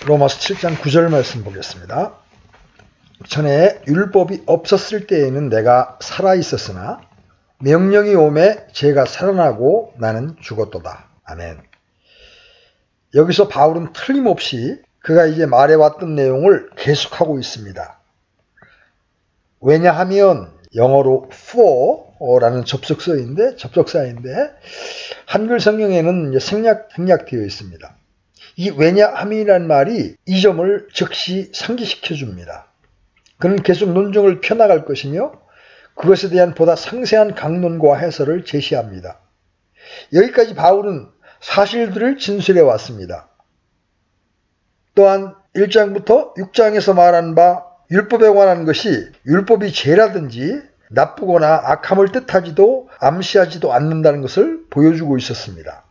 로마서 7장 9절 말씀 보겠습니다. 전에 율법이 없었을 때에는 내가 살아있었으나 명령이 오매 죄가 살아나고 나는 죽었도다. 아멘. 여기서 바울은 틀림없이 그가 이제 말해왔던 내용을 계속하고 있습니다. 왜냐하면 영어로 for라는 접속사인데 한글 성경에는 생략되어 있습니다. 이 왜냐함이라는 말이 이 점을 즉시 상기시켜 줍니다. 그는 계속 논증을 펴나갈 것이며 그것에 대한 보다 상세한 강론과 해설을 제시합니다. 여기까지 바울은 사실들을 진술해 왔습니다. 또한 1장부터 6장에서 말한 바 율법에 관한 것이 율법이 죄라든지 나쁘거나 악함을 뜻하지도 암시하지도 않는다는 것을 보여주고 있었습니다.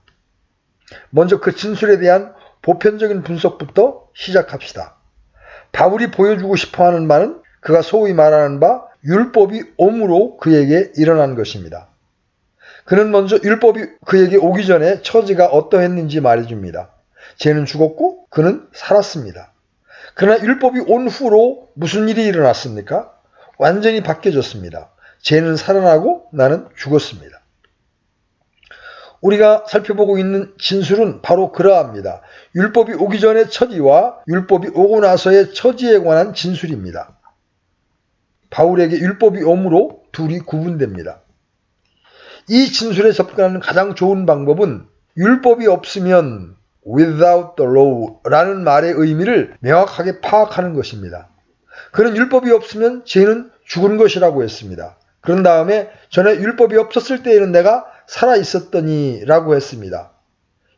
먼저 그 진술에 대한 보편적인 분석부터 시작합시다. 바울이 보여주고 싶어하는 바는 그가 소위 말하는 바 율법이 옴으로 그에게 일어난 것입니다. 그는 먼저 율법이 그에게 오기 전에 처지가 어떠했는지 말해줍니다. 죄는 죽었고 그는 살았습니다. 그러나 율법이 온 후로 무슨 일이 일어났습니까? 완전히 바뀌어졌습니다. 죄는 살아나고 나는 죽었습니다. 우리가 살펴보고 있는 진술은 바로 그러합니다. 율법이 오기 전의 처지와 율법이 오고 나서의 처지에 관한 진술입니다. 바울에게 율법이 오므로 둘이 구분됩니다. 이 진술에 접근하는 가장 좋은 방법은 율법이 없으면 without the law라는 말의 의미를 명확하게 파악하는 것입니다. 그는 율법이 없으면 죄는 죽은 것이라고 했습니다. 그런 다음에 전에 율법이 없었을 때에는 내가 살아있었더니 라고 했습니다.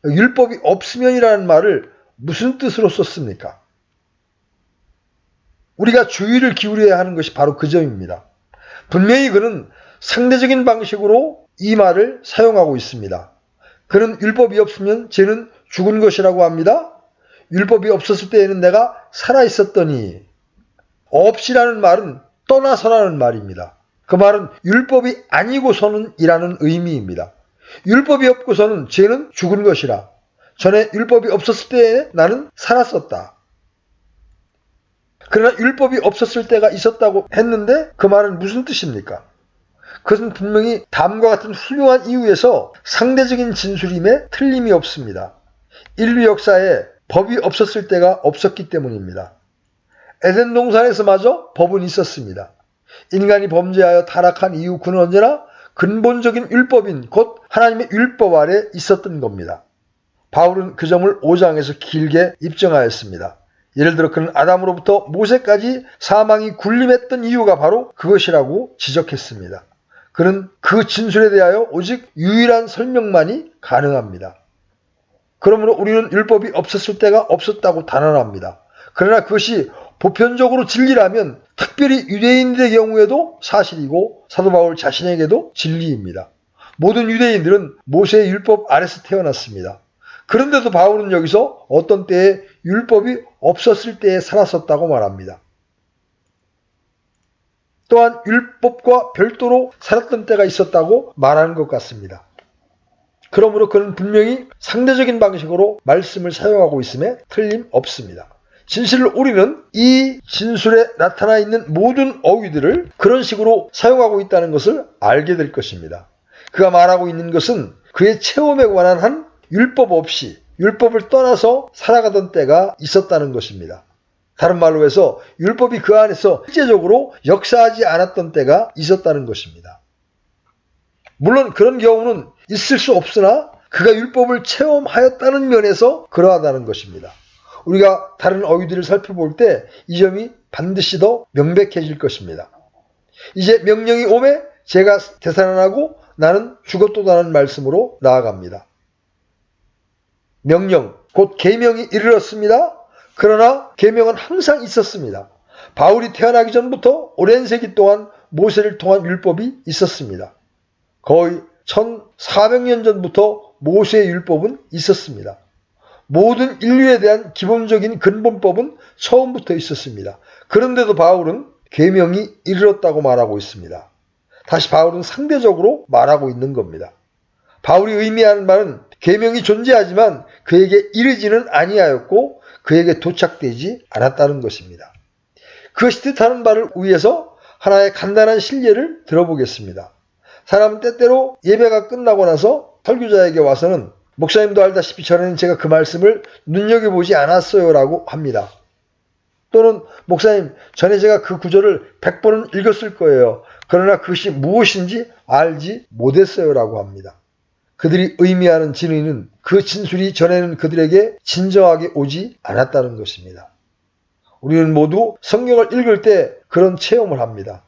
율법이 없으면이라는 말을 무슨 뜻으로 썼습니까? 우리가 주의를 기울여야 하는 것이 바로 그 점입니다. 분명히 그는 상대적인 방식으로 이 말을 사용하고 있습니다. 그는 율법이 없으면 죄는 죽은 것이라고 합니다. 율법이 없었을 때에는 내가 살아있었더니 없이라는 말은 떠나서라는 말입니다. 그 말은 율법이 아니고서는 이라는 의미입니다. 율법이 없고서는 죄는 죽은 것이라. 전에 율법이 없었을 때에 나는 살았었다. 그러나 율법이 없었을 때가 있었다고 했는데 그 말은 무슨 뜻입니까? 그것은 분명히 다음과 같은 훌륭한 이유에서 상대적인 진술임에 틀림이 없습니다. 인류 역사에 법이 없었을 때가 없었기 때문입니다. 에덴 동산에서마저 법은 있었습니다. 인간이 범죄하여 타락한 이후 그는 언제나 근본적인 율법인 곧 하나님의 율법 아래 있었던 겁니다. 바울은 그 점을 5장에서 길게 입증하였습니다. 예를 들어 그는 아담으로부터 모세까지 사망이 군림했던 이유가 바로 그것이라고 지적했습니다. 그는 그 진술에 대하여 오직 유일한 설명만이 가능합니다. 그러므로 우리는 율법이 없었을 때가 없었다고 단언합니다. 그러나 그것이 보편적으로 진리라면 특별히 유대인들의 경우에도 사실이고 사도 바울 자신에게도 진리입니다. 모든 유대인들은 모세의 율법 아래서 태어났습니다. 그런데도 바울은 여기서 어떤 때에 율법이 없었을 때에 살았었다고 말합니다. 또한 율법과 별도로 살았던 때가 있었다고 말하는 것 같습니다. 그러므로 그는 분명히 상대적인 방식으로 말씀을 사용하고 있음에 틀림없습니다. 진실로 우리는 이 진술에 나타나 있는 모든 어휘들을 그런 식으로 사용하고 있다는 것을 알게 될 것입니다. 그가 말하고 있는 것은 그의 체험에 관한 한 율법 없이 율법을 떠나서 살아가던 때가 있었다는 것입니다. 다른 말로 해서 율법이 그 안에서 실제적으로 역사하지 않았던 때가 있었다는 것입니다. 물론 그런 경우는 있을 수 없으나 그가 율법을 체험하였다는 면에서 그러하다는 것입니다. 우리가 다른 어휘들을 살펴볼 때 이 점이 반드시 더 명백해질 것입니다. 이제 명령이 오매 죄가 되살아나고 나는 죽었도다는 말씀으로 나아갑니다. 명령, 곧 계명이 이르렀습니다. 그러나 계명은 항상 있었습니다. 바울이 태어나기 전부터 오랜 세기 동안 모세를 통한 율법이 있었습니다. 거의 1400년 전부터 모세의 율법은 있었습니다. 모든 인류에 대한 기본적인 근본법은 처음부터 있었습니다. 그런데도 바울은 계명이 이르렀다고 말하고 있습니다. 다시 바울은 상대적으로 말하고 있는 겁니다. 바울이 의미하는 말은 계명이 존재하지만 그에게 이르지는 아니하였고 그에게 도착되지 않았다는 것입니다. 그것이 뜻하는 바를 위해서 하나의 간단한 실례를 들어보겠습니다. 사람은 때때로 예배가 끝나고 나서 설교자에게 와서는 목사님도 알다시피 전에는 제가 그 말씀을 눈여겨보지 않았어요 라고 합니다. 또는 목사님 전에 제가 그 구절을 100번은 읽었을 거예요. 그러나 그것이 무엇인지 알지 못했어요 라고 합니다. 그들이 의미하는 진의는 그 진술이 전에는 그들에게 진정하게 오지 않았다는 것입니다. 우리는 모두 성경을 읽을 때 그런 체험을 합니다.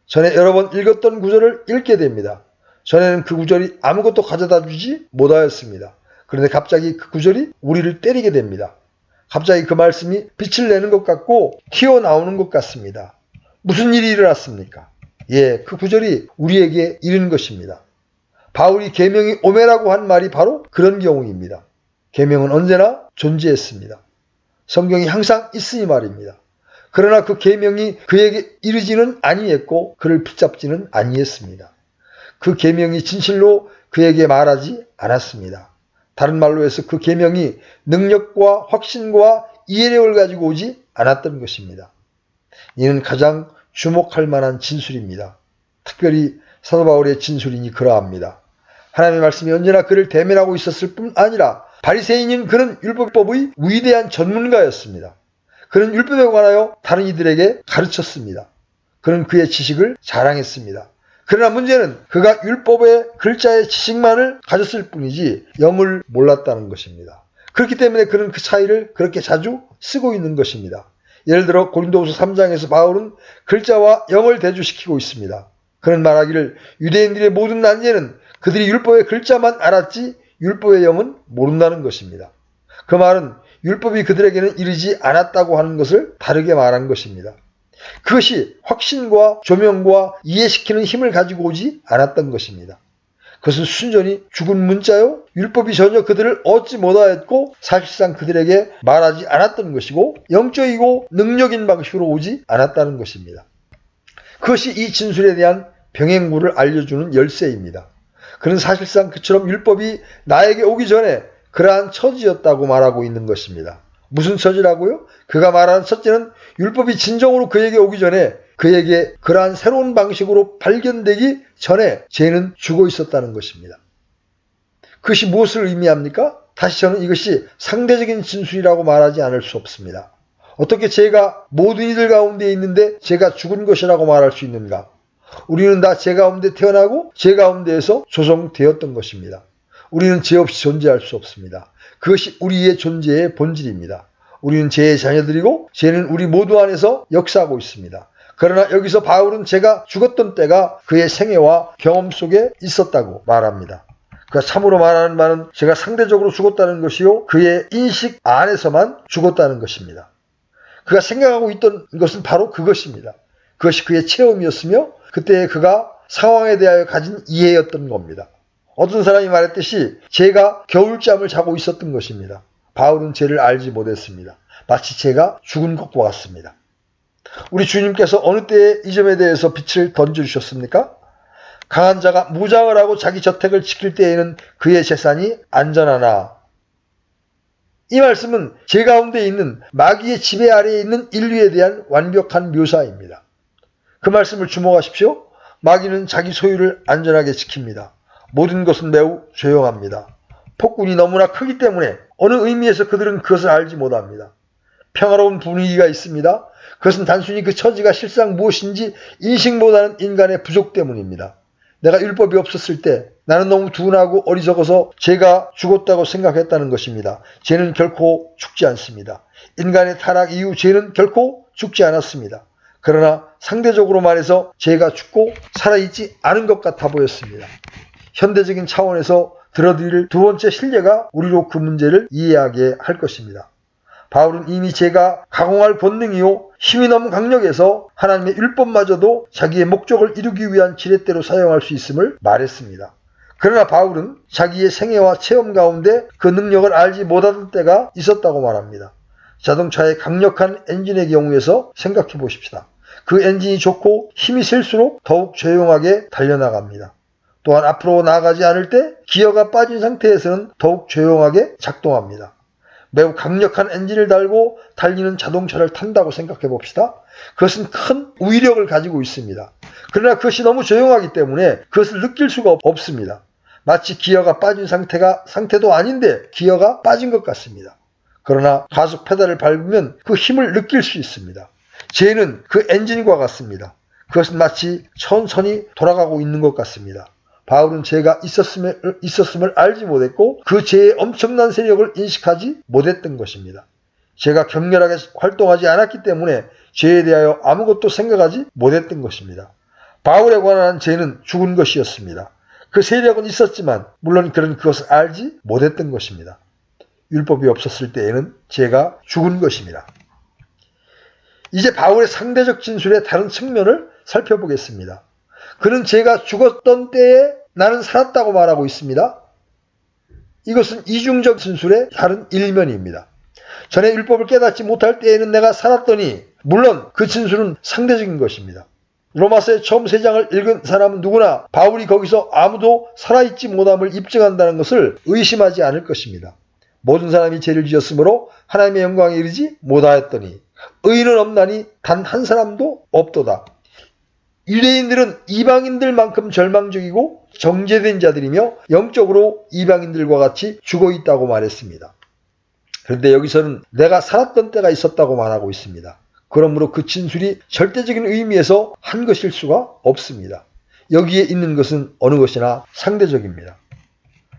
전에 여러 번 읽었던 구절을 읽게 됩니다. 전에는 그 구절이 아무것도 가져다 주지 못하였습니다. 그런데 갑자기 그 구절이 우리를 때리게 됩니다. 갑자기 그 말씀이 빛을 내는 것 같고 튀어나오는 것 같습니다. 무슨 일이 일어났습니까? 그 구절이 우리에게 이른 것입니다. 바울이 계명이 오매라고 한 말이 바로 그런 경우입니다. 계명은 언제나 존재했습니다. 성경이 항상 있으니 말입니다. 그러나 그 계명이 그에게 이르지는 아니했고 그를 붙잡지는 아니했습니다. 그 계명이 진실로 그에게 말하지 않았습니다. 다른 말로 해서 그 계명이 능력과 확신과 이해력을 가지고 오지 않았던 것입니다. 이는 가장 주목할 만한 진술입니다. 특별히 사도 바울의 진술이니 그러합니다. 하나님의 말씀이 언제나 그를 대면하고 있었을 뿐 아니라 바리새인인 그는 율법법의 위대한 전문가였습니다. 그는 율법에 관하여 다른 이들에게 가르쳤습니다. 그는 그의 지식을 자랑했습니다. 그러나 문제는 그가 율법의 글자의 지식만을 가졌을 뿐이지 영을 몰랐다는 것입니다. 그렇기 때문에 그는 그 차이를 그렇게 자주 쓰고 있는 것입니다. 예를 들어 고린도후서 3장에서 바울은 글자와 영을 대조시키고 있습니다. 그는 말하기를 유대인들의 모든 난제는 그들이 율법의 글자만 알았지 율법의 영은 모른다는 것입니다. 그 말은 율법이 그들에게는 이르지 않았다고 하는 것을 다르게 말한 것입니다. 그것이 확신과 조명과 이해시키는 힘을 가지고 오지 않았던 것입니다. 그것은 순전히 죽은 문자요. 율법이 전혀 그들을 얻지 못하였고 사실상 그들에게 말하지 않았던 것이고 영적이고 능력인 방식으로 오지 않았다는 것입니다. 그것이 이 진술에 대한 병행구를 알려주는 열쇠입니다. 그는 사실상 그처럼 율법이 나에게 오기 전에 그러한 처지였다고 말하고 있는 것입니다. 무슨 처지라고요? 그가 말하는 첫째는 율법이 진정으로 그에게 오기 전에 그에게 그러한 새로운 방식으로 발견되기 전에 죄는 죽어 있었다는 것입니다. 그것이 무엇을 의미합니까? 다시 저는 이것이 상대적인 진술이라고 말하지 않을 수 없습니다. 어떻게 죄가 모든 이들 가운데 있는데 죄가 죽은 것이라고 말할 수 있는가? 우리는 다 죄 가운데 태어나고 죄 가운데에서 조성되었던 것입니다. 우리는 죄 없이 존재할 수 없습니다. 그것이 우리의 존재의 본질입니다. 우리는 죄의 자녀들이고 죄는 우리 모두 안에서 역사하고 있습니다. 그러나 여기서 바울은 죄가 죽었던 때가 그의 생애와 경험 속에 있었다고 말합니다. 그가 참으로 말하는 바는 죄가 상대적으로 죽었다는 것이요 그의 인식 안에서만 죽었다는 것입니다. 그가 생각하고 있던 것은 바로 그것입니다. 그것이 그의 체험이었으며 그때 그가 상황에 대하여 가진 이해였던 겁니다. 어떤 사람이 말했듯이 죄가 겨울잠을 자고 있었던 것입니다. 바울은 죄를 알지 못했습니다. 마치 죄가 죽은 것과 같습니다. 우리 주님께서 어느 때에 이 점에 대해서 빛을 던져주셨습니까? 강한 자가 무장을 하고 자기 저택을 지킬 때에는 그의 재산이 안전하나. 이 말씀은 죄 가운데 있는 마귀의 지배 아래에 있는 인류에 대한 완벽한 묘사입니다. 그 말씀을 주목하십시오. 마귀는 자기 소유를 안전하게 지킵니다. 모든 것은 매우 조용합니다. 폭군이 너무나 크기 때문에 어느 의미에서 그들은 그것을 알지 못합니다. 평화로운 분위기가 있습니다. 그것은 단순히 그 처지가 실상 무엇인지 인식보다는 인간의 부족 때문입니다. 내가 율법이 없었을 때 나는 너무 둔하고 어리석어서 죄가 죽었다고 생각했다는 것입니다. 죄는 결코 죽지 않습니다. 인간의 타락 이후 죄는 결코 죽지 않았습니다. 그러나 상대적으로 말해서 죄가 죽고 살아있지 않은 것 같아 보였습니다. 현대적인 차원에서 들어드릴 두 번째 실례가 우리로 그 문제를 이해하게 할 것입니다. 바울은 이미 죄가 가공할 본능이요 힘이 너무 강력해서 하나님의 율법마저도 자기의 목적을 이루기 위한 지렛대로 사용할 수 있음을 말했습니다. 그러나 바울은 자기의 생애와 체험 가운데 그 능력을 알지 못하던 때가 있었다고 말합니다. 자동차의 강력한 엔진의 경우에서 생각해 보십시다. 그 엔진이 좋고 힘이 셀수록 더욱 조용하게 달려나갑니다. 또한 앞으로 나아가지 않을 때 기어가 빠진 상태에서는 더욱 조용하게 작동합니다. 매우 강력한 엔진을 달고 달리는 자동차를 탄다고 생각해 봅시다. 그것은 큰 우위력을 가지고 있습니다. 그러나 그것이 너무 조용하기 때문에 그것을 느낄 수가 없습니다. 마치 기어가 빠진 상태도 아닌데 기어가 빠진 것 같습니다. 그러나 가속 페달을 밟으면 그 힘을 느낄 수 있습니다. 죄는 그 엔진과 같습니다. 그것은 마치 천천히 돌아가고 있는 것 같습니다. 바울은 죄가 있었음을 알지 못했고 그 죄의 엄청난 세력을 인식하지 못했던 것입니다. 죄가 격렬하게 활동하지 않았기 때문에 죄에 대하여 아무것도 생각하지 못했던 것입니다. 바울에 관한 죄는 죽은 것이었습니다. 그 세력은 있었지만 물론 그는 그것을 알지 못했던 것입니다. 율법이 없었을 때에는 죄가 죽은 것입니다. 이제 바울의 상대적 진술의 다른 측면을 살펴보겠습니다. 그는 죄가 죽었던 때에 나는 살았다고 말하고 있습니다. 이것은 이중적 진술의 다른 일면입니다. 전에 율법을 깨닫지 못할 때에는 내가 살았더니 물론 그 진술은 상대적인 것입니다. 로마서의 처음 3장을 읽은 사람은 누구나 바울이 거기서 아무도 살아있지 못함을 입증한다는 것을 의심하지 않을 것입니다. 모든 사람이 죄를 지었으므로 하나님의 영광에 이르지 못하였더니 의인은 없나니 단 한 사람도 없도다. 유대인들은 이방인들만큼 절망적이고 정죄된 자들이며 영적으로 이방인들과 같이 죽어있다고 말했습니다. 그런데 여기서는 내가 살았던 때가 있었다고 말하고 있습니다. 그러므로 그 진술이 절대적인 의미에서 한 것일 수가 없습니다. 여기에 있는 것은 어느 것이나 상대적입니다.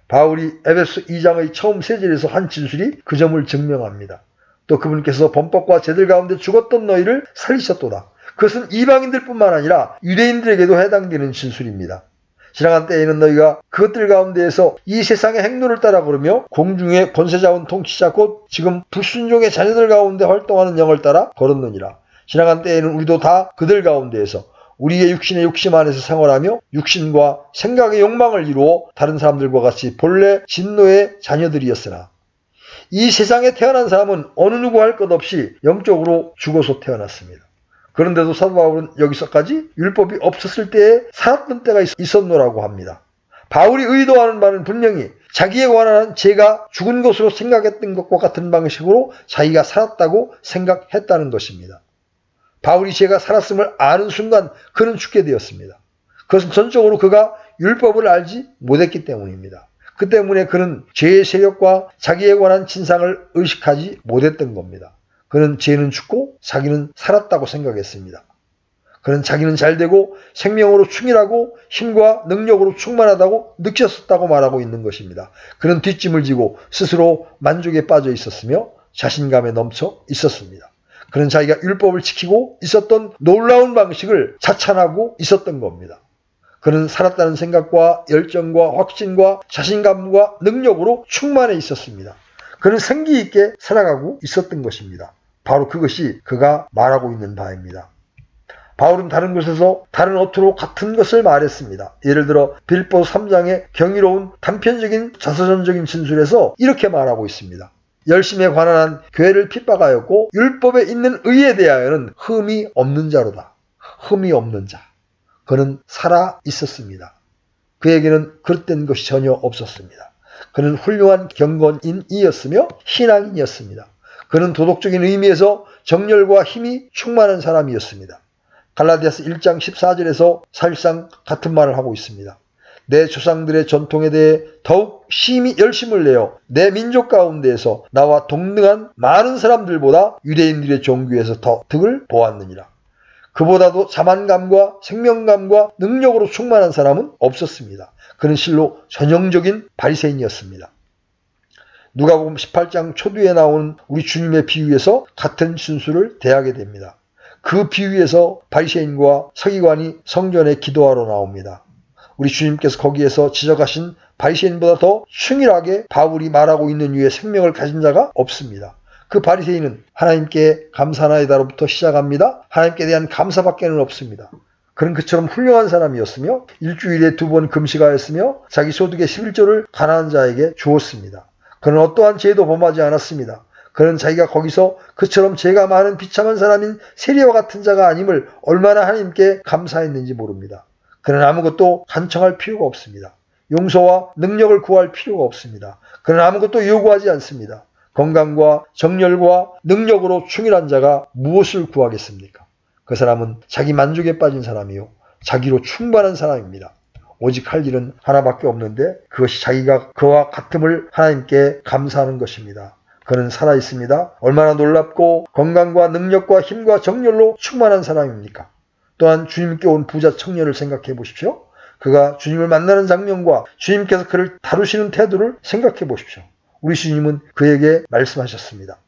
바울이 에베소 2장의 처음 3절에서 한 진술이 그 점을 증명합니다. 또 그분께서 범법과 죄들 가운데 죽었던 너희를 살리셨도다. 그것은 이방인들뿐만 아니라 유대인들에게도 해당되는 진술입니다. 지나간 때에는 너희가 그것들 가운데에서 이 세상의 행로를 따라 걸으며 공중의 권세자원 통치자 곧 지금 불순종의 자녀들 가운데 활동하는 영을 따라 걸었느니라. 지나간 때에는 우리도 다 그들 가운데에서 우리의 육신의 욕심 안에서 생활하며 육신과 생각의 욕망을 이루어 다른 사람들과 같이 본래 진노의 자녀들이었으나 이 세상에 태어난 사람은 어느 누구 할 것 없이 영적으로 죽어서 태어났습니다. 그런데도 사도 바울은 여기서까지 율법이 없었을 때에 살았던 때가 있었노라고 합니다. 바울이 의도하는 바는 분명히 자기에 관한 죄가 죽은 것으로 생각했던 것과 같은 방식으로 자기가 살았다고 생각했다는 것입니다. 바울이 죄가 살았음을 아는 순간 그는 죽게 되었습니다. 그것은 전적으로 그가 율법을 알지 못했기 때문입니다. 그 때문에 그는 죄의 세력과 자기에 관한 진상을 의식하지 못했던 겁니다. 그는 죄는 죽고 자기는 살았다고 생각했습니다. 그는 자기는 잘되고 생명으로 충실하고 힘과 능력으로 충만하다고 느꼈었다고 말하고 있는 것입니다. 그는 뒷짐을 지고 스스로 만족에 빠져 있었으며 자신감에 넘쳐 있었습니다. 그는 자기가 율법을 지키고 있었던 놀라운 방식을 자찬하고 있었던 겁니다. 그는 살았다는 생각과 열정과 확신과 자신감과 능력으로 충만해 있었습니다. 그는 생기 있게 살아가고 있었던 것입니다. 바로 그것이 그가 말하고 있는 바입니다. 바울은 다른 곳에서 다른 어투로 같은 것을 말했습니다. 예를 들어 빌립보서 3장의 경이로운 단편적인 자서전적인 진술에서 이렇게 말하고 있습니다. 열심에 관한 한 교회를 핍박하였고 율법에 있는 의에 대하여는 흠이 없는 자로다. 흠이 없는 자. 그는 살아 있었습니다. 그에게는 그릇된 것이 전혀 없었습니다. 그는 훌륭한 경건인이었으며 신앙인이었습니다. 그는 도덕적인 의미에서 정열과 힘이 충만한 사람이었습니다. 갈라디아서 1장 14절에서 사실상 같은 말을 하고 있습니다. 내 조상들의 전통에 대해 더욱 심히 열심을 내어 내 민족 가운데에서 나와 동등한 많은 사람들보다 유대인들의 종교에서 더 득을 보았느니라. 그보다도 자만감과 생명감과 능력으로 충만한 사람은 없었습니다. 그는 실로 전형적인 바리새인이었습니다. 누가복음 18장 초두에 나오는 우리 주님의 비유에서 같은 진술을 대하게 됩니다. 그 비유에서 바리새인과 서기관이 성전에 기도하러 나옵니다. 우리 주님께서 거기에서 지적하신 바리새인보다 더 충실하게 바울이 말하고 있는 이유에 생명을 가진 자가 없습니다. 그 바리새인은 하나님께 감사나이다로부터 시작합니다. 하나님께 대한 감사밖에는 없습니다. 그는 그처럼 훌륭한 사람이었으며 일주일에 2번 금식하였으며 자기 소득의 11조를 가난한 자에게 주었습니다. 그는 어떠한 죄도 범하지 않았습니다. 그는 자기가 거기서 그처럼 죄가 많은 비참한 사람인 세리와 같은 자가 아님을 얼마나 하나님께 감사했는지 모릅니다. 그는 아무것도 간청할 필요가 없습니다. 용서와 능력을 구할 필요가 없습니다. 그는 아무것도 요구하지 않습니다. 건강과 정열과 능력으로 충실한 자가 무엇을 구하겠습니까? 그 사람은 자기 만족에 빠진 사람이요 자기로 충만한 사람입니다. 오직 할 일은 하나밖에 없는데 그것이 자기가 그와 같음을 하나님께 감사하는 것입니다. 그는 살아있습니다. 얼마나 놀랍고 건강과 능력과 힘과 정열로 충만한 사람입니까? 또한 주님께 온 부자 청년을 생각해 보십시오. 그가 주님을 만나는 장면과 주님께서 그를 다루시는 태도를 생각해 보십시오. 우리 주님은 그에게 말씀하셨습니다.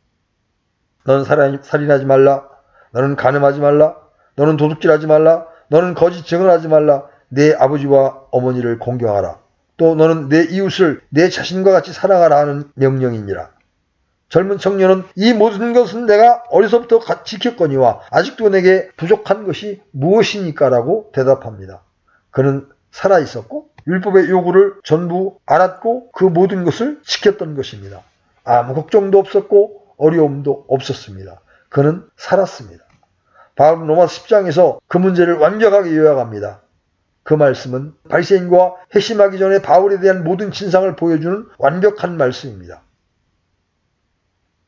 너는 살인하지 말라. 너는 간음하지 말라. 너는 도둑질하지 말라. 너는 거짓 증언하지 말라. 내 아버지와 어머니를 공경하라. 또 너는 내 이웃을 내 자신과 같이 사랑하라 하는 명령이니라. 젊은 청년은 이 모든 것은 내가 어려서부터 지켰거니와 아직도 내게 부족한 것이 무엇이니까? 라고 대답합니다. 그는 살아있었고 율법의 요구를 전부 알았고 그 모든 것을 지켰던 것입니다. 아무 걱정도 없었고 어려움도 없었습니다. 그는 살았습니다. 바울은 로마서 10장에서 그 문제를 완벽하게 요약합니다. 그 말씀은 바리새인과 회심하기 전에 바울에 대한 모든 진상을 보여주는 완벽한 말씀입니다.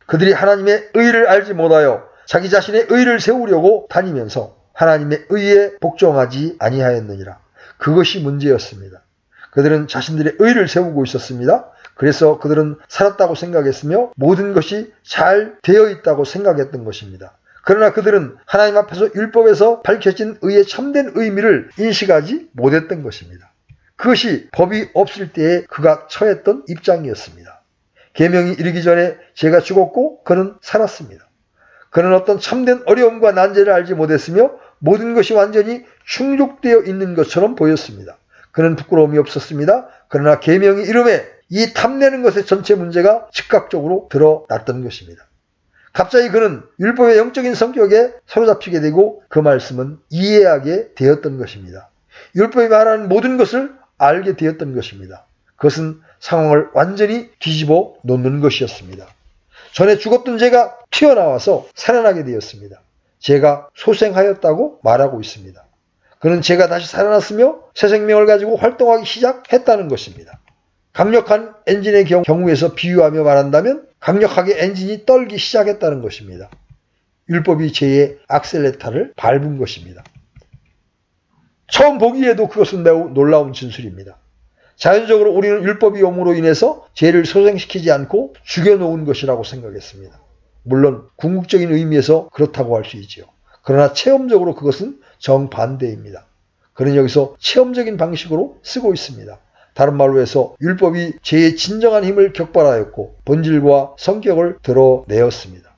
그들이 하나님의 의를 알지 못하여 자기 자신의 의를 세우려고 다니면서 하나님의 의에 복종하지 아니하였느니라. 그것이 문제였습니다. 그들은 자신들의 의를 세우고 있었습니다. 그래서 그들은 살았다고 생각했으며 모든 것이 잘 되어 있다고 생각했던 것입니다. 그러나 그들은 하나님 앞에서 율법에서 밝혀진 의의 참된 의미를 인식하지 못했던 것입니다. 그것이 법이 없을 때에 그가 처했던 입장이었습니다. 계명이 이르기 전에 죄가 죽었고 그는 살았습니다. 그는 어떤 참된 어려움과 난제를 알지 못했으며 모든 것이 완전히 충족되어 있는 것처럼 보였습니다. 그는 부끄러움이 없었습니다. 그러나 계명이 이름에 이 탐내는 것의 전체 문제가 즉각적으로 드러났던 것입니다. 갑자기 그는 율법의 영적인 성격에 사로잡히게 되고 그 말씀은 이해하게 되었던 것입니다. 율법이 말하는 모든 것을 알게 되었던 것입니다. 그것은 상황을 완전히 뒤집어 놓는 것이었습니다. 전에 죽었던 죄가 튀어나와서 살아나게 되었습니다. 죄가 소생하였다고 말하고 있습니다. 그는 죄가 다시 살아났으며 새 생명을 가지고 활동하기 시작했다는 것입니다. 강력한 엔진의 경우에서 비유하며 말한다면 강력하게 엔진이 떨기 시작했다는 것입니다. 율법이 죄의 악셀레타를 밟은 것입니다. 처음 보기에도 그것은 매우 놀라운 진술입니다. 자연적으로 우리는 율법이 옴으로 인해서 죄를 소생시키지 않고 죽여놓은 것이라고 생각했습니다. 물론 궁극적인 의미에서 그렇다고 할 수 있지요. 그러나 체험적으로 그것은 정반대입니다. 그는 여기서 체험적인 방식으로 쓰고 있습니다. 다른 말로 해서 율법이 죄의 진정한 힘을 격발하였고 본질과 성격을 드러내었습니다.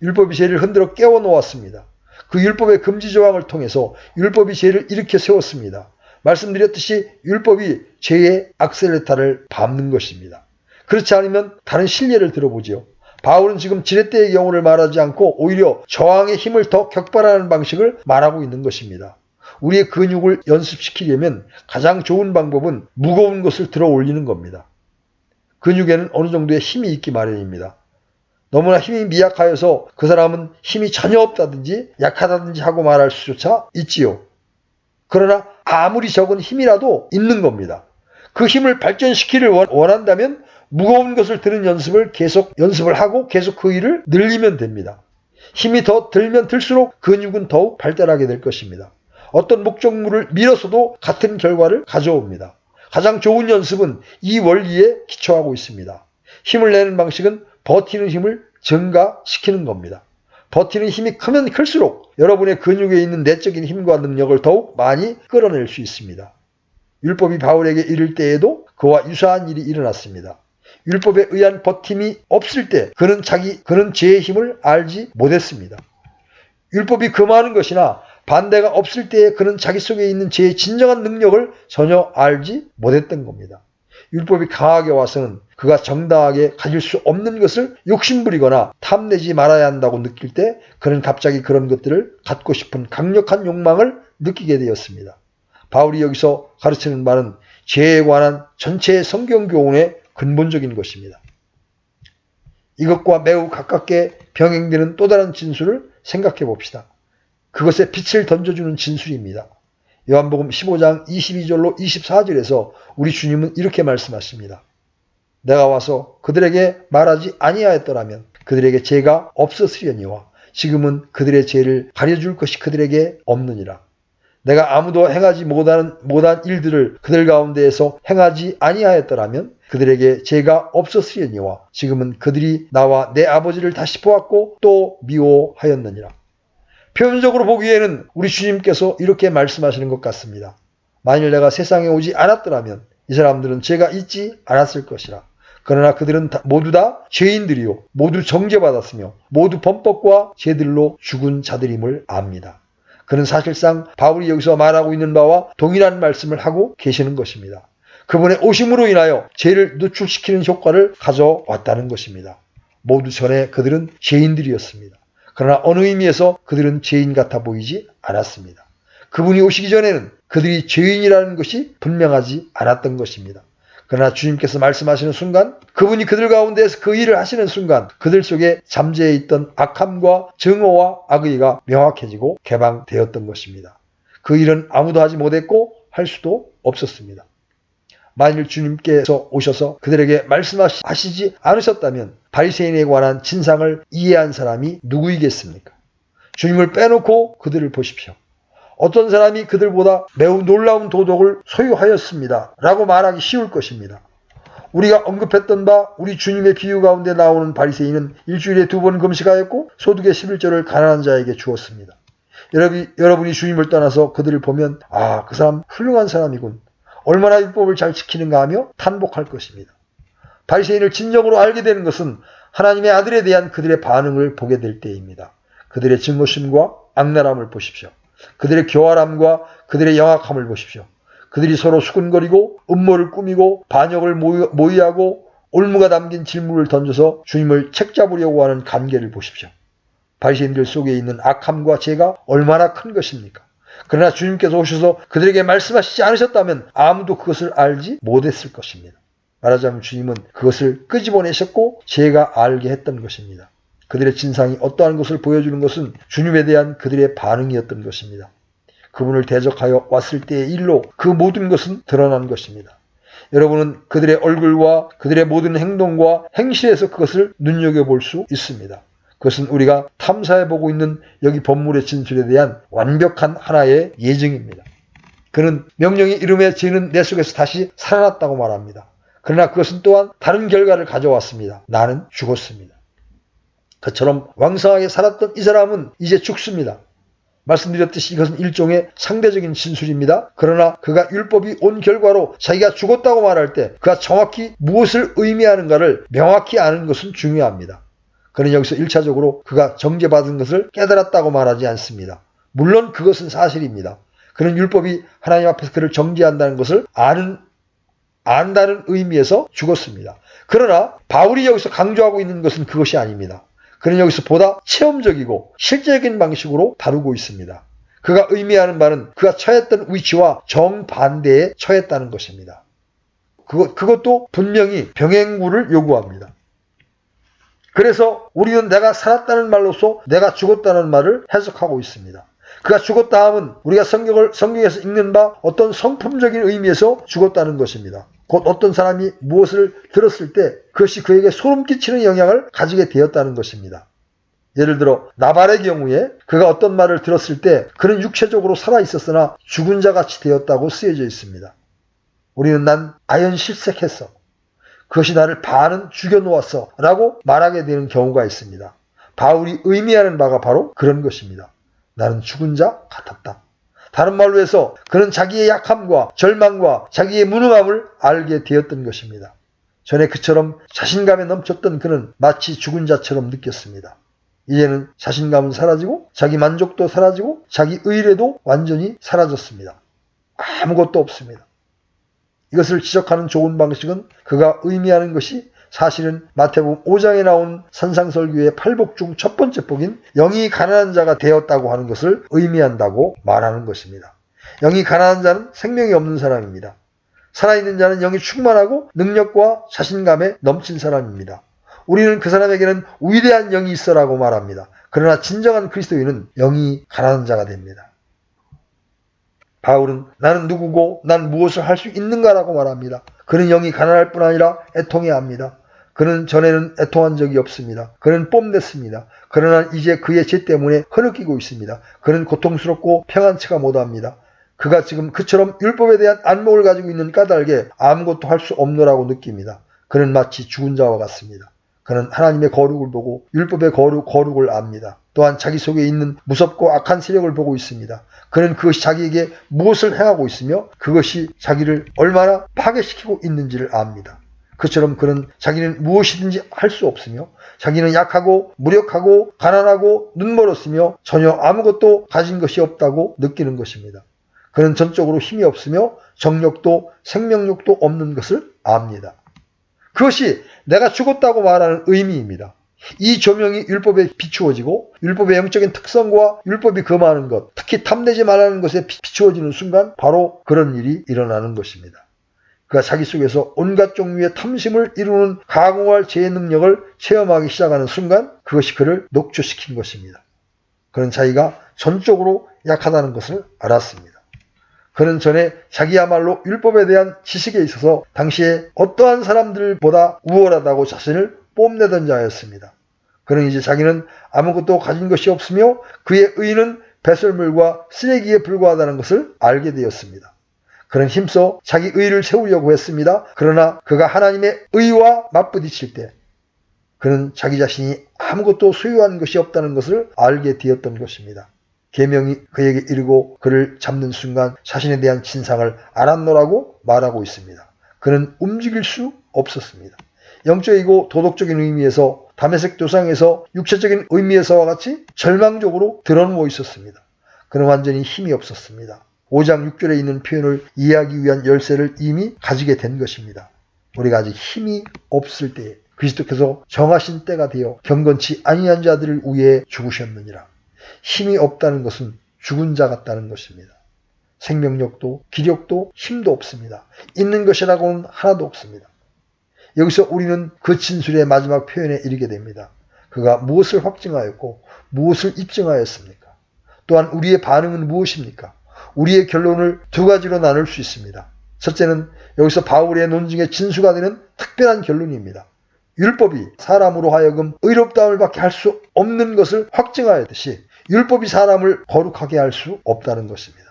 율법이 죄를 흔들어 깨워놓았습니다. 그 율법의 금지 조항을 통해서 율법이 죄를 일으켜 세웠습니다. 말씀드렸듯이 율법이 죄의 악셀레타를 밟는 것입니다. 그렇지 않으면 다른 실례를 들어보지요. 바울은 지금 지렛대의 경우를 말하지 않고 오히려 저항의 힘을 더 격발하는 방식을 말하고 있는 것입니다. 우리의 근육을 연습시키려면 가장 좋은 방법은 무거운 것을 들어 올리는 겁니다. 근육에는 어느 정도의 힘이 있기 마련입니다. 너무나 힘이 미약하여서 그 사람은 힘이 전혀 없다든지 약하다든지 하고 말할 수조차 있지요. 그러나 아무리 적은 힘이라도 있는 겁니다. 그 힘을 발전시키기를 원한다면 무거운 것을 드는 연습을 계속 연습을 하고 계속 그 일을 늘리면 됩니다. 힘이 더 들면 들수록 근육은 더욱 발달하게 될 것입니다. 어떤 목적물을 밀어서도 같은 결과를 가져옵니다. 가장 좋은 연습은 이 원리에 기초하고 있습니다. 힘을 내는 방식은 버티는 힘을 증가시키는 겁니다. 버티는 힘이 크면 클수록 여러분의 근육에 있는 내적인 힘과 능력을 더욱 많이 끌어낼 수 있습니다. 율법이 바울에게 이를 때에도 그와 유사한 일이 일어났습니다. 율법에 의한 버팀이 없을 때 그는 죄의 힘을 알지 못했습니다. 율법이 금하는 것이나 반대가 없을 때에 그는 자기 속에 있는 죄의 진정한 능력을 전혀 알지 못했던 겁니다. 율법이 강하게 와서는 그가 정당하게 가질 수 없는 것을 욕심부리거나 탐내지 말아야 한다고 느낄 때 그는 갑자기 그런 것들을 갖고 싶은 강력한 욕망을 느끼게 되었습니다. 바울이 여기서 가르치는 말은 죄에 관한 전체의 성경 교훈의 근본적인 것입니다. 이것과 매우 가깝게 병행되는 또 다른 진술을 생각해 봅시다. 그것에 빛을 던져주는 진술입니다. 요한복음 15장 22절로 24절에서 우리 주님은 이렇게 말씀하십니다. 내가 와서 그들에게 말하지 아니하였더라면 그들에게 죄가 없었으려니와 지금은 그들의 죄를 가려줄 것이 그들에게 없느니라. 내가 아무도 행하지 못한 일들을 그들 가운데에서 행하지 아니하였더라면 그들에게 죄가 없었으려니와 지금은 그들이 나와 내 아버지를 다시 보았고 또 미워하였느니라. 표면적으로 보기에는 우리 주님께서 이렇게 말씀하시는 것 같습니다. 만일 내가 세상에 오지 않았더라면 이 사람들은 죄가 있지 않았을 것이라. 그러나 그들은 모두 다 죄인들이요 모두 정죄받았으며 모두 범법과 죄들로 죽은 자들임을 압니다. 그는 사실상 바울이 여기서 말하고 있는 바와 동일한 말씀을 하고 계시는 것입니다. 그분의 오심으로 인하여 죄를 노출시키는 효과를 가져왔다는 것입니다. 모두 전에 그들은 죄인들이었습니다. 그러나 어느 의미에서 그들은 죄인 같아 보이지 않았습니다. 그분이 오시기 전에는 그들이 죄인이라는 것이 분명하지 않았던 것입니다. 그러나 주님께서 말씀하시는 순간, 그분이 그들 가운데에서 그 일을 하시는 순간 그들 속에 잠재해 있던 악함과 증오와 악의가 명확해지고 개방되었던 것입니다. 그 일은 아무도 하지 못했고 할 수도 없었습니다. 만일 주님께서 오셔서 그들에게 말씀하시지 않으셨다면 바리새인에 관한 진상을 이해한 사람이 누구이겠습니까? 주님을 빼놓고 그들을 보십시오. 어떤 사람이 그들보다 매우 놀라운 도덕을 소유하였습니다 라고 말하기 쉬울 것입니다. 우리가 언급했던 바 우리 주님의 비유 가운데 나오는 바리새인은 일주일에 2번 금식하였고 소득의 11조를 가난한 자에게 주었습니다. 여러분이 주님을 떠나서 그들을 보면 그 사람 훌륭한 사람이군, 얼마나 율법을 잘 지키는가 하며 탄복할 것입니다. 바리새인을 진정으로 알게 되는 것은 하나님의 아들에 대한 그들의 반응을 보게 될 때입니다. 그들의 증오심과 악랄함을 보십시오. 그들의 교활함과 그들의 영악함을 보십시오. 그들이 서로 수군거리고 음모를 꾸미고 반역을 모의하고 올무가 담긴 질문을 던져서 주님을 책잡으려고 하는 관계를 보십시오. 바리새인들 속에 있는 악함과 죄가 얼마나 큰 것입니까? 그러나 주님께서 오셔서 그들에게 말씀하시지 않으셨다면 아무도 그것을 알지 못했을 것입니다. 말하자면 주님은 그것을 끄집어내셨고 죄가 알게 했던 것입니다. 그들의 진상이 어떠한 것을 보여주는 것은 주님에 대한 그들의 반응이었던 것입니다. 그분을 대적하여 왔을 때의 일로 그 모든 것은 드러난 것입니다. 여러분은 그들의 얼굴과 그들의 모든 행동과 행실에서 그것을 눈여겨볼 수 있습니다. 그것은 우리가 탐사해보고 있는 여기 본문의 진술에 대한 완벽한 하나의 예증입니다. 그는 명령이 이름에 죄는 내 속에서 다시 살아났다고 말합니다. 그러나 그것은 또한 다른 결과를 가져왔습니다. 나는 죽었습니다. 그처럼 왕성하게 살았던 이 사람은 이제 죽습니다. 말씀드렸듯이 이것은 일종의 상대적인 진술입니다. 그러나 그가 율법이 온 결과로 자기가 죽었다고 말할 때 그가 정확히 무엇을 의미하는가를 명확히 아는 것은 중요합니다. 그는 여기서 1차적으로 그가 정죄받은 것을 깨달았다고 말하지 않습니다. 물론 그것은 사실입니다. 그는 율법이 하나님 앞에서 그를 정죄한다는 것을 안다는 의미에서 죽었습니다. 그러나 바울이 여기서 강조하고 있는 것은 그것이 아닙니다. 그는 여기서 보다 체험적이고 실제적인 방식으로 다루고 있습니다. 그가 의미하는 바는 그가 처했던 위치와 정반대에 처했다는 것입니다. 그것도 분명히 병행구를 요구합니다. 그래서 우리는 내가 살았다는 말로서 내가 죽었다는 말을 해석하고 있습니다. 그가 죽었다 함은 우리가 성경에서 읽는 바 어떤 성품적인 의미에서 죽었다는 것입니다. 곧 어떤 사람이 무엇을 들었을 때 그것이 그에게 소름 끼치는 영향을 가지게 되었다는 것입니다. 예를 들어 나발의 경우에 그가 어떤 말을 들었을 때 그는 육체적으로 살아있었으나 죽은 자같이 되었다고 쓰여져 있습니다. 우리는 난 아연실색했어, 그것이 나를 반은 죽여놓았어 라고 말하게 되는 경우가 있습니다. 바울이 의미하는 바가 바로 그런 것입니다. 나는 죽은 자 같았다. 다른 말로 해서 그는 자기의 약함과 절망과 자기의 무능함을 알게 되었던 것입니다. 전에 그처럼 자신감에 넘쳤던 그는 마치 죽은 자처럼 느꼈습니다. 이제는 자신감은 사라지고 자기 만족도 사라지고 자기 의뢰도 완전히 사라졌습니다. 아무것도 없습니다. 이것을 지적하는 좋은 방식은 그가 의미하는 것이 사실은 마태복음 5장에 나온 산상설교의 8복 중 첫 번째 복인 영이 가난한 자가 되었다고 하는 것을 의미한다고 말하는 것입니다. 영이 가난한 자는 생명이 없는 사람입니다. 살아있는 자는 영이 충만하고 능력과 자신감에 넘친 사람입니다. 우리는 그 사람에게는 위대한 영이 있어라고 말합니다. 그러나 진정한 그리스도인은 영이 가난한 자가 됩니다. 바울은 나는 누구고 난 무엇을 할 수 있는가라고 말합니다. 그는 영이 가난할 뿐 아니라 애통해야 합니다. 그는 전에는 애통한 적이 없습니다. 그는 뽐냈습니다. 그러나 이제 그의 죄 때문에 흐느끼고 있습니다. 그는 고통스럽고 평안치가 못합니다. 그가 지금 그처럼 율법에 대한 안목을 가지고 있는 까닭에 아무것도 할 수 없노라고 느낍니다. 그는 마치 죽은 자와 같습니다. 그는 하나님의 거룩을 보고 율법의 거룩을 압니다. 또한 자기 속에 있는 무섭고 악한 세력을 보고 있습니다. 그는 그것이 자기에게 무엇을 행하고 있으며 그것이 자기를 얼마나 파괴시키고 있는지를 압니다. 그처럼 그는 자기는 무엇이든지 할 수 없으며 자기는 약하고 무력하고 가난하고 눈멀었으며 전혀 아무것도 가진 것이 없다고 느끼는 것입니다. 그는 전적으로 힘이 없으며 정력도 생명력도 없는 것을 압니다. 그것이 내가 죽었다고 말하는 의미입니다. 이 조명이 율법에 비추어지고 율법의 영적인 특성과 율법이 금하는 것, 특히 탐내지 말라는 것에 비추어지는 순간 바로 그런 일이 일어나는 것입니다. 그가 자기 속에서 온갖 종류의 탐심을 이루는 가공할 죄의 능력을 체험하기 시작하는 순간 그것이 그를 녹초시킨 것입니다. 그는 자기가 전적으로 약하다는 것을 알았습니다. 그는 전에 자기야말로 율법에 대한 지식에 있어서 당시에 어떠한 사람들보다 우월하다고 자신을 뽐내던 자였습니다. 그는 이제 자기는 아무것도 가진 것이 없으며 그의 의는 배설물과 쓰레기에 불과하다는 것을 알게 되었습니다. 그는 힘써 자기 의를 세우려고 했습니다. 그러나 그가 하나님의 의와 맞부딪힐 때 그는 자기 자신이 아무것도 소유한 것이 없다는 것을 알게 되었던 것입니다. 계명이 그에게 이르고 그를 잡는 순간 자신에 대한 진상을 알았노라고 말하고 있습니다. 그는 움직일 수 없었습니다. 영적이고 도덕적인 의미에서 다메섹 도상에서 육체적인 의미에서와 같이 절망적으로 드러누워 있었습니다. 그는 완전히 힘이 없었습니다. 5장 6절에 있는 표현을 이해하기 위한 열쇠를 이미 가지게 된 것입니다. 우리가 아직 힘이 없을 때에 그리스도께서 정하신 때가 되어 경건치 아니한 자들을 위해 죽으셨느니라. 힘이 없다는 것은 죽은 자 같다는 것입니다. 생명력도 기력도 힘도 없습니다. 있는 것이라고는 하나도 없습니다. 여기서 우리는 그 진술의 마지막 표현에 이르게 됩니다. 그가 무엇을 확증하였고 무엇을 입증하였습니까? 또한 우리의 반응은 무엇입니까? 우리의 결론을 두 가지로 나눌 수 있습니다. 첫째는 여기서 바울의 논증의 진수가 되는 특별한 결론입니다. 율법이 사람으로 하여금 의롭다움을 받게 할 수 없는 것을 확증하였듯이 율법이 사람을 거룩하게 할 수 없다는 것입니다.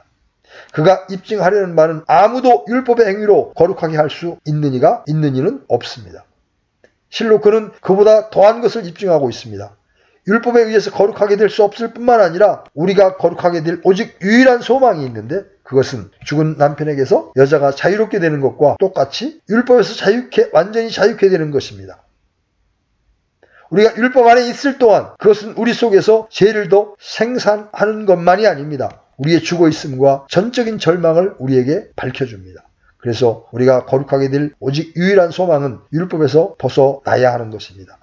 그가 입증하려는 바는 아무도 율법의 행위로 거룩하게 할 수 있는 이는 없습니다. 실로 그는 그보다 더한 것을 입증하고 있습니다. 율법에 의해서 거룩하게 될 수 없을 뿐만 아니라 우리가 거룩하게 될 오직 유일한 소망이 있는데 그것은 죽은 남편에게서 여자가 자유롭게 되는 것과 똑같이 율법에서 완전히 자유케 되는 것입니다. 우리가 율법 안에 있을 동안 그것은 우리 속에서 죄를 더 생산하는 것만이 아닙니다. 우리의 죽어있음과 전적인 절망을 우리에게 밝혀줍니다. 그래서 우리가 거룩하게 될 오직 유일한 소망은 율법에서 벗어나야 하는 것입니다.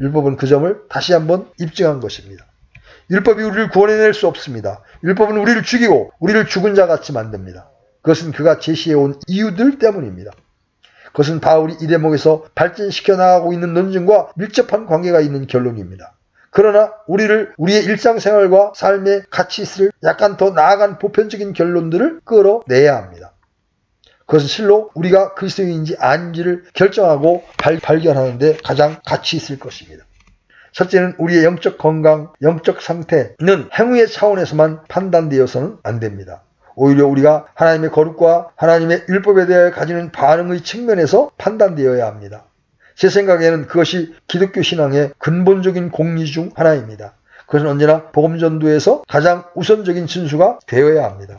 율법은 그 점을 다시 한번 입증한 것입니다. 율법이 우리를 구원해낼 수 없습니다. 율법은 우리를 죽이고 우리를 죽은 자 같이 만듭니다. 그것은 그가 제시해온 이유들 때문입니다. 그것은 바울이 이 대목에서 발전시켜 나가고 있는 논증과 밀접한 관계가 있는 결론입니다. 그러나 우리의 일상생활과 삶에 같이 있을 약간 더 나아간 보편적인 결론들을 끌어내야 합니다. 그것은 실로 우리가 그리스도인인지 아닌지를 결정하고 발견하는 데 가장 가치 있을 것입니다. 첫째는 우리의 영적 건강, 영적 상태는 행위의 차원에서만 판단되어서는 안 됩니다. 오히려 우리가 하나님의 거룩과 하나님의 율법에 대해 가지는 반응의 측면에서 판단되어야 합니다. 제 생각에는 그것이 기독교 신앙의 근본적인 공리 중 하나입니다. 그것은 언제나 복음 전도에서 가장 우선적인 진수가 되어야 합니다.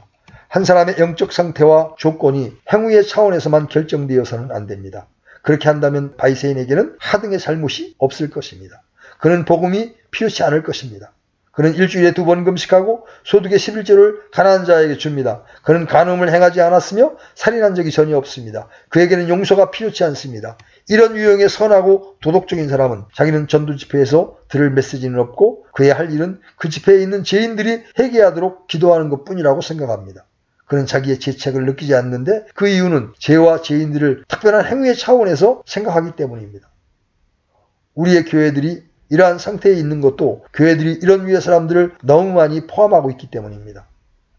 한 사람의 영적 상태와 조건이 행위의 차원에서만 결정되어서는 안 됩니다. 그렇게 한다면 바리새인에게는 하등의 잘못이 없을 것입니다. 그는 복음이 필요치 않을 것입니다. 그는 일주일에 2번 금식하고 소득의 11조를 가난한 자에게 줍니다. 그는 간음을 행하지 않았으며 살인한 적이 전혀 없습니다. 그에게는 용서가 필요치 않습니다. 이런 유형의 선하고 도덕적인 사람은 자기는 전도 집회에서 들을 메시지는 없고 그의 할 일은 그 집회에 있는 죄인들이 회개하도록 기도하는 것뿐이라고 생각합니다. 그는 자기의 죄책을 느끼지 않는데 그 이유는 죄와 죄인들을 특별한 행위의 차원에서 생각하기 때문입니다. 우리의 교회들이 이러한 상태에 있는 것도 교회들이 이런 유의 사람들을 너무 많이 포함하고 있기 때문입니다.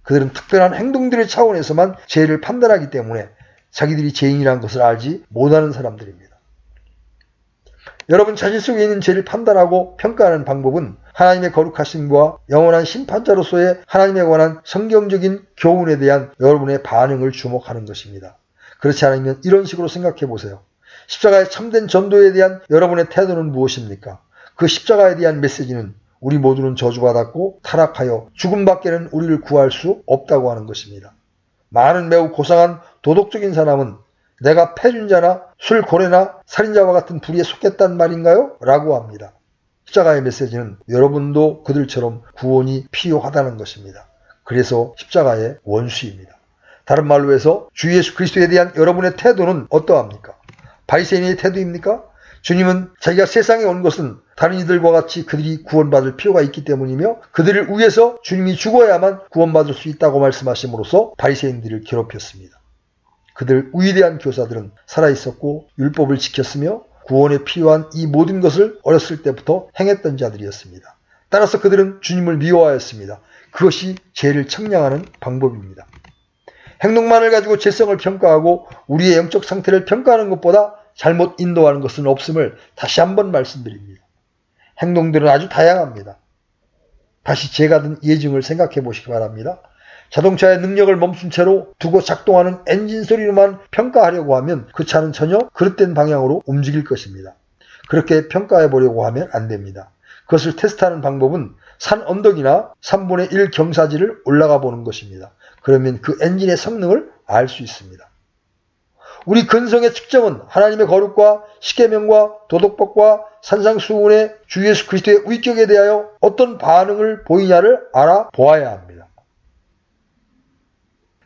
그들은 특별한 행동들의 차원에서만 죄를 판단하기 때문에 자기들이 죄인이라는 것을 알지 못하는 사람들입니다. 여러분 자신 속에 있는 죄를 판단하고 평가하는 방법은 하나님의 거룩하심과 영원한 심판자로서의 하나님에 관한 성경적인 교훈에 대한 여러분의 반응을 주목하는 것입니다. 그렇지 않으면 이런 식으로 생각해 보세요. 십자가의 참된 전도에 대한 여러분의 태도는 무엇입니까? 그 십자가에 대한 메시지는 우리 모두는 저주받았고 타락하여 죽음밖에는 우리를 구할 수 없다고 하는 것입니다. 많은 매우 고상한 도덕적인 사람은 내가 패륜자나 술고래나 살인자와 같은 불의에 속했단 말인가요? 라고 합니다. 십자가의 메시지는 여러분도 그들처럼 구원이 필요하다는 것입니다. 그래서 십자가의 원수입니다. 다른 말로 해서 주 예수 그리스도에 대한 여러분의 태도는 어떠합니까? 바리새인의 태도입니까? 주님은 자기가 세상에 온 것은 다른 이들과 같이 그들이 구원받을 필요가 있기 때문이며 그들을 위해서 주님이 죽어야만 구원받을 수 있다고 말씀하심으로써 바리새인들을 괴롭혔습니다. 그들 위대한 교사들은 살아있었고 율법을 지켰으며 구원에 필요한 이 모든 것을 어렸을 때부터 행했던 자들이었습니다. 따라서 그들은 주님을 미워하였습니다. 그것이 죄를 청량하는 방법입니다. 행동만을 가지고 죄성을 평가하고 우리의 영적 상태를 평가하는 것보다 잘못 인도하는 것은 없음을 다시 한번 말씀드립니다. 행동들은 아주 다양합니다. 다시 제가 든 예증을 생각해 보시기 바랍니다. 자동차의 능력을 멈춘 채로 두고 작동하는 엔진 소리로만 평가하려고 하면 그 차는 전혀 그릇된 방향으로 움직일 것입니다. 그렇게 평가해 보려고 하면 안 됩니다. 그것을 테스트하는 방법은 산 언덕이나 3분의 1 경사지를 올라가 보는 것입니다. 그러면 그 엔진의 성능을 알 수 있습니다. 우리 근성의 측정은 하나님의 거룩과 십계명과 도덕법과 산상수훈의 주 예수 그리스도의 위격에 대하여 어떤 반응을 보이냐를 알아보아야 합니다.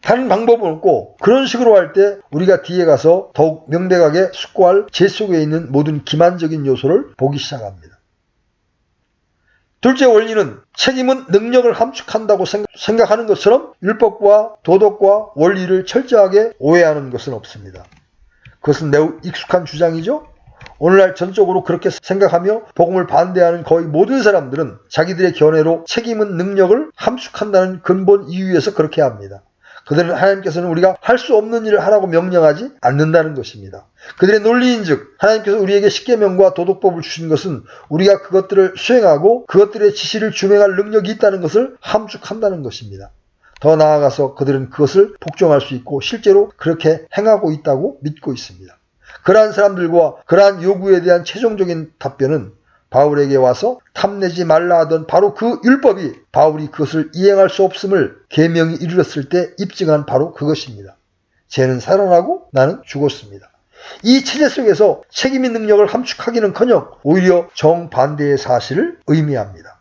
다른 방법은 없고 그런 식으로 할 때 우리가 뒤에 가서 더욱 명백하게 숙고할 죄 속에 있는 모든 기만적인 요소를 보기 시작합니다. 둘째 원리는 책임은 능력을 함축한다고 생각하는 것처럼 율법과 도덕과 원리를 철저하게 오해하는 것은 없습니다. 그것은 매우 익숙한 주장이죠. 오늘날 전적으로 그렇게 생각하며 복음을 반대하는 거의 모든 사람들은 자기들의 견해로 책임은 능력을 함축한다는 근본 이유에서 그렇게 합니다. 그들은 하나님께서는 우리가 할 수 없는 일을 하라고 명령하지 않는다는 것입니다. 그들의 논리인즉 하나님께서 우리에게 십계명과 도덕법을 주신 것은 우리가 그것들을 수행하고 그것들의 지시를 준행할 능력이 있다는 것을 함축한다는 것입니다. 더 나아가서 그들은 그것을 복종할 수 있고 실제로 그렇게 행하고 있다고 믿고 있습니다. 그러한 사람들과 그러한 요구에 대한 최종적인 답변은 바울에게 와서 탐내지 말라 하던 바로 그 율법이 바울이 그것을 이행할 수 없음을 계명이 이르렀을 때 입증한 바로 그것입니다. 쟤는 살아나고 나는 죽었습니다. 이 체제 속에서 책임의 능력을 함축하기는커녕 오히려 정반대의 사실을 의미합니다.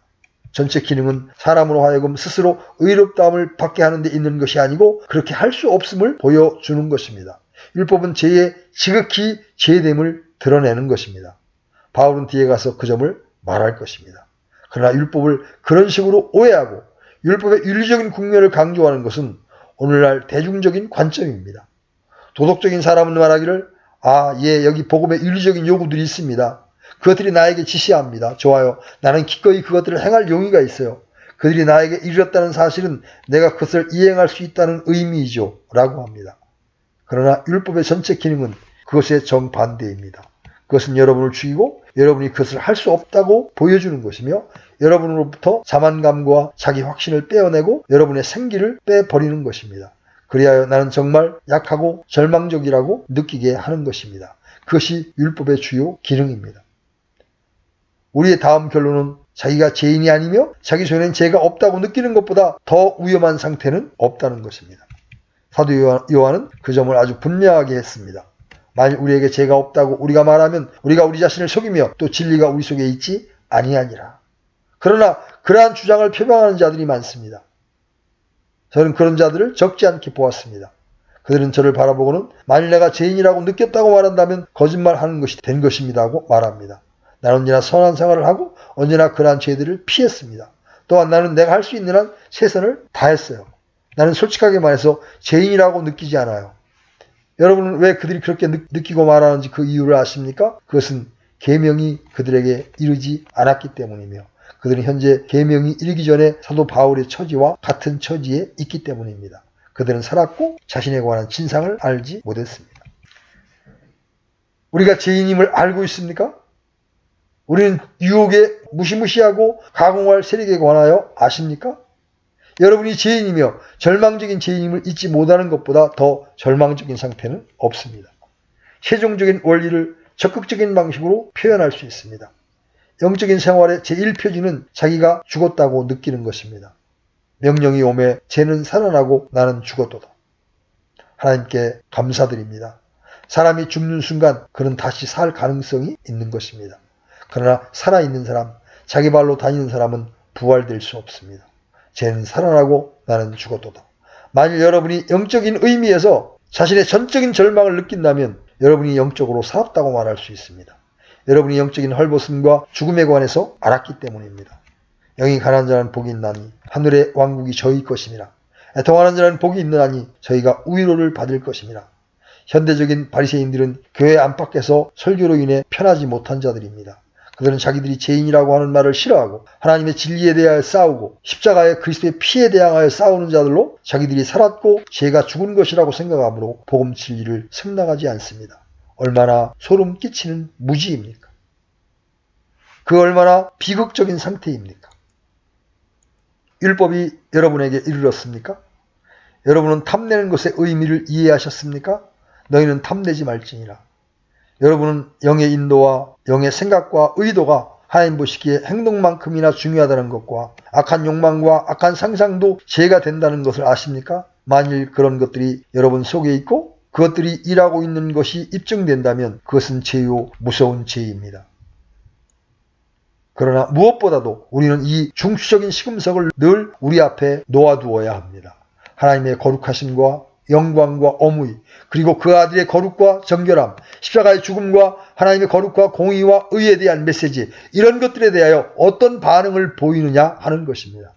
전체 기능은 사람으로 하여금 스스로 의롭다함을 받게 하는 데 있는 것이 아니고 그렇게 할 수 없음을 보여주는 것입니다. 율법은 죄의 지극히 죄됨을 드러내는 것입니다. 바울은 뒤에 가서 그 점을 말할 것입니다. 그러나 율법을 그런 식으로 오해하고 율법의 윤리적인 국면을 강조하는 것은 오늘날 대중적인 관점입니다. 도덕적인 사람은 말하기를 여기 복음의 윤리적인 요구들이 있습니다. 그것들이 나에게 지시합니다. 좋아요. 나는 기꺼이 그것들을 행할 용의가 있어요. 그들이 나에게 이르렀다는 사실은 내가 그것을 이행할 수 있다는 의미이죠. 라고 합니다. 그러나 율법의 전체 기능은 그것의 정반대입니다. 그것은 여러분을 죽이고 여러분이 그것을 할 수 없다고 보여주는 것이며 여러분으로부터 자만감과 자기 확신을 빼어내고 여러분의 생기를 빼버리는 것입니다. 그리하여 나는 정말 약하고 절망적이라고 느끼게 하는 것입니다. 그것이 율법의 주요 기능입니다. 우리의 다음 결론은 자기가 죄인이 아니며 자기 손에는 죄가 없다고 느끼는 것보다 더 위험한 상태는 없다는 것입니다. 사도 요한은 그 점을 아주 분명하게 했습니다. 만일 우리에게 죄가 없다고 우리가 말하면 우리가 우리 자신을 속이며 또 진리가 우리 속에 있지 아니하니라. 그러나 그러한 주장을 표방하는 자들이 많습니다. 저는 그런 자들을 적지 않게 보았습니다. 그들은 저를 바라보고는 만일 내가 죄인이라고 느꼈다고 말한다면 거짓말하는 것이 된 것입니다고 말합니다. 나는 언제나 선한 생활을 하고 언제나 그러한 죄들을 피했습니다. 또한 나는 내가 할 수 있는 한 최선을 다했어요. 나는 솔직하게 말해서 죄인이라고 느끼지 않아요. 여러분은 왜 그들이 그렇게 느끼고 말하는지 그 이유를 아십니까? 그것은 계명이 그들에게 이르지 않았기 때문이며 그들은 현재 계명이 이르기 전에 사도 바울의 처지와 같은 처지에 있기 때문입니다. 그들은 살았고 자신에 관한 진상을 알지 못했습니다. 우리가 죄인임을 알고 있습니까? 우리는 유혹에 무시무시하고 가공할 세력에 관하여 아십니까? 여러분이 죄인이며 절망적인 죄인임을 잊지 못하는 것보다 더 절망적인 상태는 없습니다. 최종적인 원리를 적극적인 방식으로 표현할 수 있습니다. 영적인 생활의 제1표지는 자기가 죽었다고 느끼는 것입니다. 명령이 오매 죄는 살아나고 나는 죽었도다. 하나님께 감사드립니다. 사람이 죽는 순간 그는 다시 살 가능성이 있는 것입니다. 그러나 살아있는 사람, 자기 발로 다니는 사람은 부활될 수 없습니다. 죄는 살아나고 나는 죽었도다. 만일 여러분이 영적인 의미에서 자신의 전적인 절망을 느낀다면 여러분이 영적으로 살았다고 말할 수 있습니다. 여러분이 영적인 헐벗음과 죽음에 관해서 알았기 때문입니다. 영이 가난한 자는 복이 있나니 하늘의 왕국이 저희 것임이라. 애통하는 자는 복이 있나니 저희가 위로를 받을 것임이라. 현대적인 바리새인들은 교회 안팎에서 설교로 인해 편하지 못한 자들입니다. 그들은 자기들이 죄인이라고 하는 말을 싫어하고 하나님의 진리에 대하여 싸우고 십자가의 그리스도의 피에 대항하여 싸우는 자들로 자기들이 살았고 죄가 죽은 것이라고 생각하므로 복음 진리를 승낙하지 않습니다. 얼마나 소름 끼치는 무지입니까? 그 얼마나 비극적인 상태입니까? 율법이 여러분에게 이르렀습니까? 여러분은 탐내는 것의 의미를 이해하셨습니까? 너희는 탐내지 말지니라. 여러분은 영의 인도와 영의 생각과 의도가 하나님 보시기에 행동만큼이나 중요하다는 것과 악한 욕망과 악한 상상도 죄가 된다는 것을 아십니까? 만일 그런 것들이 여러분 속에 있고 그것들이 일하고 있는 것이 입증된다면 그것은 죄요 무서운 죄입니다. 그러나 무엇보다도 우리는 이 중추적인 시금석을 늘 우리 앞에 놓아두어야 합니다. 하나님의 거룩하심과 영광과 어무이, 그리고 그 아들의 거룩과 정결함, 십자가의 죽음과 하나님의 거룩과 공의와 의에 대한 메시지, 이런 것들에 대하여 어떤 반응을 보이느냐 하는 것입니다.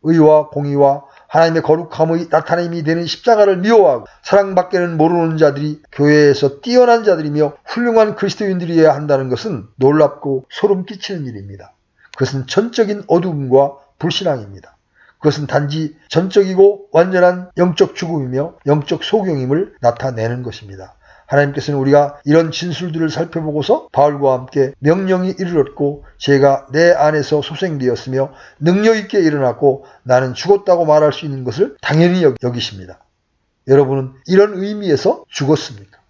의와 공의와 하나님의 거룩함의 나타냄이 되는 십자가를 미워하고 사랑밖에는 모르는 자들이 교회에서 뛰어난 자들이며 훌륭한 그리스도인들이어야 한다는 것은 놀랍고 소름 끼치는 일입니다. 그것은 전적인 어두움과 불신앙입니다. 그것은 단지 전적이고 완전한 영적 죽음이며 영적 소경임을 나타내는 것입니다. 하나님께서는 우리가 이런 진술들을 살펴보고서 바울과 함께 명령이 이르렀고 죄가 내 안에서 소생되었으며 능력 있게 일어났고 나는 죽었다고 말할 수 있는 것을 당연히 여기십니다. 여러분은 이런 의미에서 죽었습니까?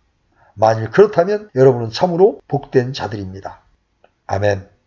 만일 그렇다면 여러분은 참으로 복된 자들입니다. 아멘.